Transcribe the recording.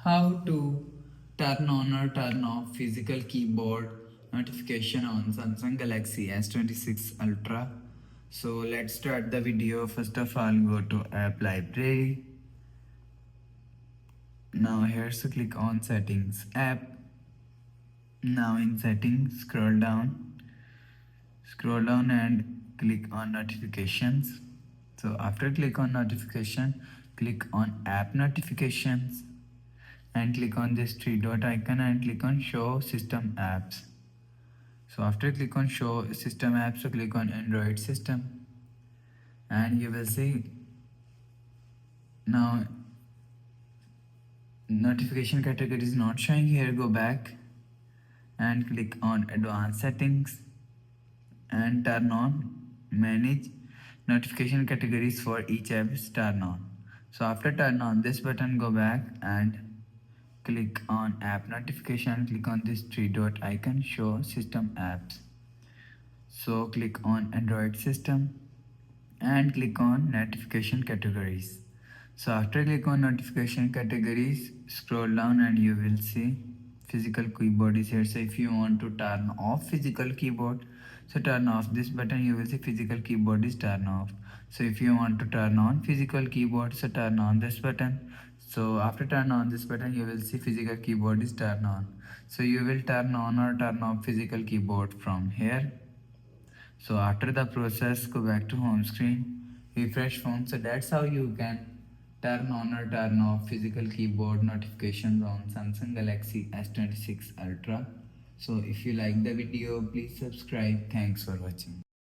How to turn on or turn off physical keyboard notification on Samsung Galaxy S26 Ultra. So let's start the video. First of all, go to app library. Now here, so click on settings app. Now in settings, scroll down and click on notifications. So after click on notification, click on app notifications and click on this three dot icon and click on show system apps. So after click on show system apps, so click on Android system and you will see now notification category is not showing here. Go back and click on advanced settings and turn on manage notification categories for each app is turn on. So after turn on this button, go back and click on app notification, click on this three dot icon show system apps. So click on Android system and click on notification categories. So after click on notification categories, scroll down and you will see physical keyboard is here. So if you want to turn off physical keyboard, so turn off this button, you will see physical keyboard is turn off. So if you want to turn on physical keyboard, so turn on this button. So after turn on this button, you will see physical keyboard is turn on. So you will turn on or turn off physical keyboard from here. So after the process, go back to home screen, refresh phone. So that's how you can turn on or turn off physical keyboard notifications on Samsung Galaxy S26 Ultra. So if you like the video, please subscribe. Thanks for watching.